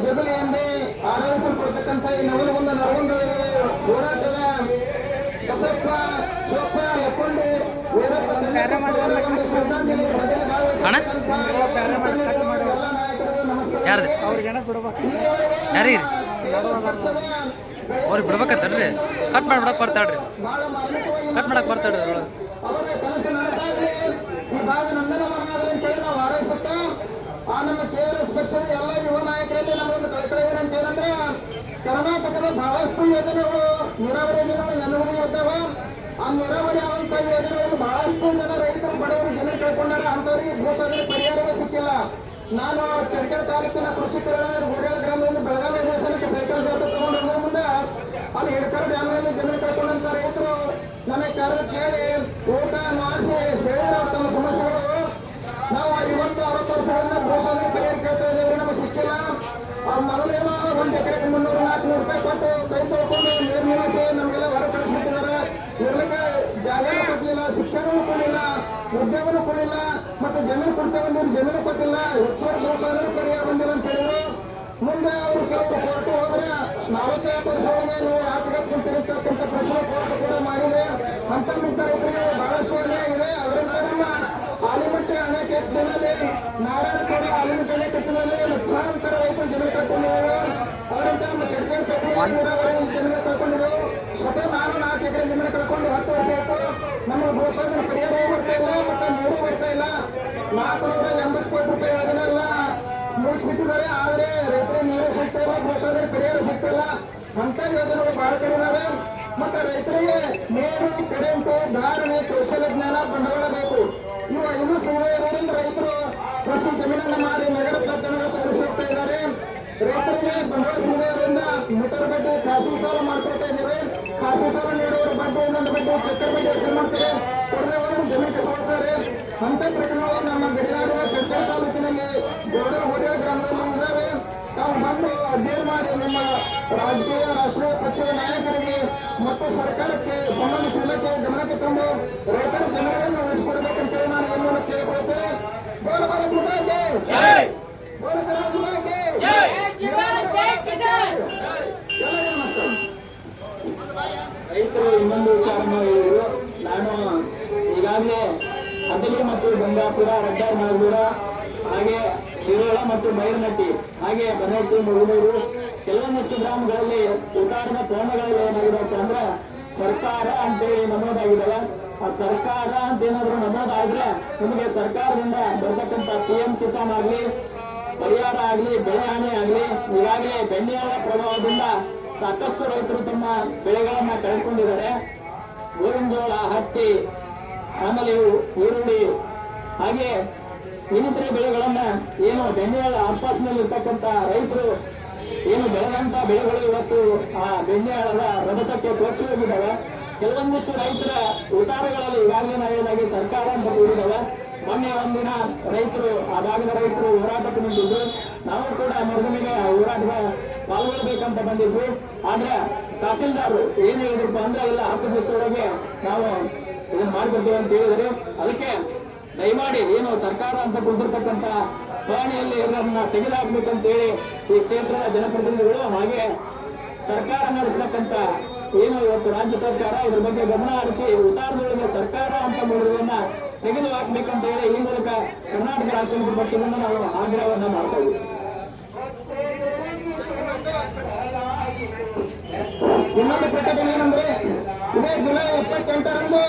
ಜಗಲಿ ಎಂದೇ ಆರಾಧಿಸಲ್ಪಡ್ತಕ್ಕಂಥ ಈ ನವಲಗುಂದ ನರಗುಂದದ ಹೋರಾಟದ ಬಸಪ್ಪ ಶಿವಪ್ಪ ಲಕ್ಕೊಂಡೆ ವೀರಪ್ಪ ತಂಡಪ್ಪನವರ ಒಂದು ಶ್ರದ್ಧಾಂಜಲಿ ಸಭೆಯಲ್ಲಿ ಭಾಗವಹಿಸಿರ್ತಕ್ಕಂಥ ಎಲ್ಲ ನಾಯಕರು ನಮಸ್ಕಾರ. ಅವ್ರಿಗೆ ಬಿಡ್ಬೇಕತ್ತಲ್ರಿ ಕಟ್ ಮಾಡ್ಬಿಡಕ್ ಬರ್ತಾಳ್ರಿ ಕಟ್ ಮಾಡಕ್ ಬರ್ತಾಳ್ರಿ ಅದ್ರೊಳಗೆ ಅವರ ಕನಸು ನನಸಾಗಲಿ ಈ ಭಾಗ ನಂದನವನಾಗಲಿ ಅಂತೇಳಿ ನಾವು ಹಾರೈಸುತ್ತಾ ಆ ನಮ್ಮ KRS ಪಕ್ಷದ ಎಲ್ಲ ಯುವ ನಾಯಕರಲ್ಲಿ ನಮಗೊಂದು ಕಳಕಳಿ ಅಂತ ಏನಂದ್ರೆ ಕರ್ನಾಟಕದ ಬಹಳಷ್ಟು ಯೋಜನೆಗಳು ನೀರಾವರಿ ಯೋಜನೆಗಳು ಜನರಿಗೆ ಇರ್ತಾವ. ಆ ನೀರಾವರಿ ಆದಂತ ಯೋಜನೆಗಳು ಬಹಳಷ್ಟು ಜನ ರೈತರು ಬಡವರು ಜನರು ಕಳ್ಕೊಂಡಾರ. ಅಂತವ್ರಿಗೆ ಭೂಸಾಗರ ಪರಿಹಾರವೇ ಸಿಕ್ಕಿಲ್ಲ. ನಾನು ಚರ್ಚಾ ತಾಲೂಕಿನ ಕೃಷಿ ಗೋಡೆಗಳ ಗ್ರಾಮದಿಂದ ಬೆಳಗಾವಿ ದೇವಸ್ಥಾನಕ್ಕೆ ಸೈಕಲ್ ಜಾತ ತಗೊಂಡು ಹೋಗೋ ಮುಂದೆ ಅಲ್ಲಿ ಹಿಡ್ಕರ ಡ್ಯಾಮ್ನಲ್ಲಿ ಜನರು ಕಳ್ಕೊಂಡಂತ ರೈತರು ನನಗೆ ಕರೆದು ಕೇಳಿ ಊಟ ಮಾಡಿಸಿ ಹೇಳಿದ್ರು ತಮ್ಮ ಸಮಸ್ಯೆಗಳು. ನಾವು 50-60 ವರ್ಷಗಳಿಂದ ಭೂಸಾಗರ ಪರಿಹಾರ ಕೇಳ್ತಾ ಇದ್ದೇವೆ, ನಮಗೆ ಸಿಕ್ಕಿಲ್ಲ. ಅವ್ರ ಮೊದಲೇನೋ 1 ಎಕರೆಗೆ 300-400 ರೂಪಾಯಿ ಕೊಟ್ಟು ಕೈ ತೊಳ್ಕೊಂಡು ನೀರು ನಿಲ್ಲಿಸಿ ನಮಗೆಲ್ಲ ಹೊರ ಕಳಿಸ್ಬಿಟ್ಟಿದ್ದಾರೆ. ಇರ್ಲಿಕ್ಕೆ ಜಾಗನೂ ಕೊಟ್ಟಿಲ್ಲ, ಶಿಕ್ಷಣವೂ ಕೊಡಲಿಲ್ಲ, ಉದ್ಯೋಗನೂ ಕೊಡಲಿಲ್ಲ, ಮತ್ತೆ ಜಮೀನು ಕೊಡ್ತೇವೆ ನೀವು ಜಮೀನು ಕೊಟ್ಟಿಲ್ಲ. ಹೆಚ್ಚುವರಿ ಭೂಸಾಗರ ಪರಿಹಾರ ಬಂದಿಲ್ಲ ಅಂತ ಹೇಳಿದ್ರು. ಮುಂದೆ ಅವರು ಕೆಲವರು ಕೋರ್ಟ್ ಹೋದ್ರೆ 45 ವರ್ಷದೊಳಗೆ ನೀವು ಆಟಗಾಡ್ಕೊಂತಿರ್ತಕ್ಕಂಥ ಪ್ರಶ್ನೆ ಕೋರ್ಟ್ ಕೂಡ ಮಾಡಿದೆ. ಅಂತ ಮುಕ್ತ ರೈತರಿಗೆ ಬಹಳಷ್ಟು ಅನ್ಯಾಯ ಇದೆ. ಅದರಿಂದ ನಮ್ಮ ಆಲಿಮಟ್ಟಿ ಅಣೆಕಟ್ಟಿನಲ್ಲಿ ನಾರಾಯಣಪುರ ಆಲಿಮಟ್ಟಿ ಅಣೆಕಟ್ಟಿನಲ್ಲಿ ಲಕ್ಷಾಂತರ ರೈತರು ಜಮೀನು ಕಳ್ಕೊಂಡಿದ್ದಾರೆ. ಅವರಿಂದ ನಮ್ಮ ನೀರಾವರಿ ಜಮೀನು ಕಳ್ಕೊಂಡಿದ್ದೆವು. ಮತ್ತೆ ನಾನು 4 ಎಕರೆ ಜಮೀನು ಕಳ್ಕೊಂಡು 10 ವರ್ಷ ಆಯ್ತು. ನಮ್ಮ ಭೂಸಾಗರ ಪರಿಹಾರ ಬರ್ತಾ ಇಲ್ಲ, ಮತ್ತೆ ನೀರು ಬರ್ತಾ ಇಲ್ಲ. 480 ಕೋಟಿ ರೂಪಾಯಿ ಯೋಜನೆ ಎಲ್ಲ ಮುಗಿಸ್ಬಿಟ್ಟಿದ್ದಾರೆ. ಆದ್ರೆ ರೈತರಿಗೆ ನೀರು ಸಿಗ್ತಾ ಇಲ್ಲ, ಭೂಸಾಗರ ಪರಿಹಾರ ಸಿಗ್ತಿಲ್ಲ. ಅಂತ ಯೋಜನೆಗಳು ಬಹಳ ಕಡಿದಾವೆ. ಮತ್ತೆ ರೈತರಿಗೆ ನೀರು, ಕರೆಂಟು, ಧಾರಣೆ, ಕೌಶಲ್ಯ ಜ್ಞಾನ, ಬಂಡವಾಳ ಬೇಕು. ಇವು 5 ಸುಳ್ಳು ಇರೋದ್ರಿಂದ ರೈತರು ಕೃಷಿ ಜಮೀನನ್ನು ಮಾರಿ ನಗರ ಪಟ್ಟಣಗಳು ತರಿಸಿ ಹೋಗ್ತಾ ಇದ್ದಾರೆ. ರೈತರಿಗೆ ಬಂಡವಾಳ ಸಿಗದರಿಂದ ಮೀಟರ್ ಬಡ್ಡಿ ಖಾಸಗಿ ಸಾಲ ಮಾಡ್ಕೊಳ್ತಾ ಇದ್ದೇವೆ. ಖಾಸಗಿ ಸಾಲ ನೀಡುವವರು ಬಡ್ಡಿ ಇನ್ನೊಂದು ಬಡ್ಡಿ ಚಕ್ಕರ್ ಬಡ್ಡಿ ಹೆಸರು ಮಾಡ್ತಾರೆ. ಕೊಡದೆ ಹೋದ್ರೆ ಜಮೀನು ಕಸ್ಕೊಳ್ತಾರೆ. ಅಂತ ಪ್ರಕರಣಗಳು ನಮ್ಮ ಗಡಿನಾಡಿನ ಚರ್ಚಾ ತಾಲೂಕಿನಲ್ಲಿ ಗೋಡೆಗಳ ಗ್ರಾಮದಲ್ಲಿ ಇದ್ದಾವೆ. ತಾವು ಬಂದು ಅಧ್ಯಯನ ಮಾಡಿ ನಿಮ್ಮ ರಾಜಕೀಯ ರಾಷ್ಟ್ರೀಯ ಪಕ್ಷದ ನಾಯಕರಿಗೆ ಮತ್ತು ಸರ್ಕಾರಕ್ಕೆ ಸಂಬಂಧಿಸಿದಕ್ಕೆ ಗಮನಕ್ಕೆ ತಂದು ರೈತರ ಜಮೀನುಗಳನ್ನು ಉಳಿಸಿಕೊಡಬೇಕಂತೇಳಿ ನಾನು ಈ ಮೂಲಕ ಕೇಳಿಕೊಳ್ತೇನೆ. ಬೋಲ ಭಾರತ್ ಮಾತಾ ಕಿ ಜೈ, ಬೋಲ ಭಾರತ್ ಮಾತಾ ಕಿ ಜೈ, ರೈತರು ಇನ್ನೊಂದು ವಿಚಾರವನ್ನು ಹೇಳಿದರು. ನಾನು ಈಗಾಗಲೇ ಹದಲಿ ಮತ್ತು ಗಂಗಾಪುರ, ರಡ್ಡಾರ್ ನಾಗೂರ, ಹಾಗೆ ಶಿರೋಳ ಮತ್ತು ಬೈರನಟ್ಟಿ, ಹಾಗೆ ಬನಹಟ್ಟಿ, ಮುಳುಗೂರು ಕೆಲವೊಂದಿಷ್ಟು ಗ್ರಾಮಗಳಲ್ಲಿ ಉದಾಹರಣೆ ಪ್ರಮಾಣಗಳಲ್ಲಿ ಏನಾಗಿರುತ್ತೆ ಅಂದ್ರೆ ಸರ್ಕಾರ ಅಂತೇಳಿ ನಮೂದಾಗಿದ್ದಾವೆ. ಆ ಸರ್ಕಾರ ಅಂತ ಏನಾದ್ರು ನಮೂದಾದ್ರೆ ನಿಮಗೆ ಸರ್ಕಾರದಿಂದ ಬರ್ತಕ್ಕಂಥ PM ಕಿಸಾನ್ ಆಗ್ಲಿ, ಪರಿಹಾರ ಆಗ್ಲಿ, ಬೆಳೆ ಹಾನಿ ಆಗ್ಲಿ, ಈಗಾಗಲೇ ಬೆಣ್ಣೆಗಳ ಪ್ರಭಾವದಿಂದ ಸಾಕಷ್ಟು ರೈತರು ತಮ್ಮ ಬೆಳೆಗಳನ್ನ ಕಳ್ಕೊಂಡಿದ್ದಾರೆ. ಗೋವಿನ ಜೋಳ, ಹತ್ತಿ, ಆಮೇಲೆ ಈರುಳ್ಳಿ, ಹಾಗೆ ಇನ್ನಿತರೆ ಬೆಳೆಗಳನ್ನ ಏನು ಬೆಣ್ಣೆಗಳ ಆಸ್ಪಾಸಿನಲ್ಲಿ ಇರ್ತಕ್ಕಂಥ ರೈತರು ಏನು ಬೆಳೆದಂತ ಬೆಳೆಗಳು ಇವತ್ತು ಆ ಬೆಣ್ಣೆಗಳ ರಭಸಕ್ಕೆ ಕೊಚ್ಚಿ ಹೋಗಿದ್ದಾವೆ. ಕೆಲವೊಂದಿಷ್ಟು ರೈತರ ಉತ್ತಾರಗಳಲ್ಲಿ ಈಗಾಗಲೇ ನಾವೇನಾಗಿ ಸರ್ಕಾರ ಅಂತ ಕೂಡಿದ್ದಾವೆ. ಮೊನ್ನೆ ಒಂದಿನ ರೈತರು, ಆ ಭಾಗದ ರೈತರು ಹೋರಾಟಕ್ಕೆ ನಿಂತಿದ್ರು. ನಾವು ಕೂಡ ಮೊದಲಿಗೆ ಹೋರಾಟದ ಪಾಲ್ಗೊಳ್ಬೇಕಂತ ಬಂದಿದ್ವಿ. ಆದ್ರೆ ತಹಸೀಲ್ದಾರರು ಏನ್ ಹೇಳಿದ್ರಪ್ಪ ಅಂದ್ರೆ ಇಲ್ಲ 10 ದಿವಸದೊಳಗೆ ನಾವು ಇದನ್ನ ಮಾಡ್ಕೊಡ್ತೀವಿ ಅಂತ ಹೇಳಿದ್ರೆ, ಅದಕ್ಕೆ ದಯಮಾಡಿ ಏನು ಸರ್ಕಾರ ಅಂತ ಕೊಟ್ಟಿರ್ತಕ್ಕಂಥ ಪಹಣಿಯಲ್ಲಿ ಎಲ್ಲರನ್ನ ತೆಗೆದುಹಾಕ್ಬೇಕಂತ ಹೇಳಿ ಈ ಕ್ಷೇತ್ರದ ಜನಪ್ರತಿನಿಧಿಗಳು ಹಾಗೆ ಸರ್ಕಾರ ನಡೆಸತಕ್ಕಂಥ ಏನು ಇವತ್ತು ರಾಜ್ಯ ಸರ್ಕಾರ ಇದ್ರ ಬಗ್ಗೆ ಗಮನ ಹರಿಸಿ ಉತ್ತಾರದೊಳಗೆ ಸರ್ಕಾರ ಅಂತ ಮೂಲವನ್ನ ತೆಗೆದು ಹಾಕ್ಬೇಕಂತ ಹೇಳಿ ಈ ಮೂಲಕ ಕರ್ನಾಟಕ ರಾಷ್ಟ್ರ ಪಕ್ಷದಿಂದ ನಾವು ಆಗ್ರಹವನ್ನ ಮಾಡ್ತಾ ಇದ್ದೀವಿ. ಇನ್ನೊಂದು ಪ್ರಕಟಣೆ ಏನಂದ್ರೆ ಇದೇ ಜುಲೈ 28ರಂದು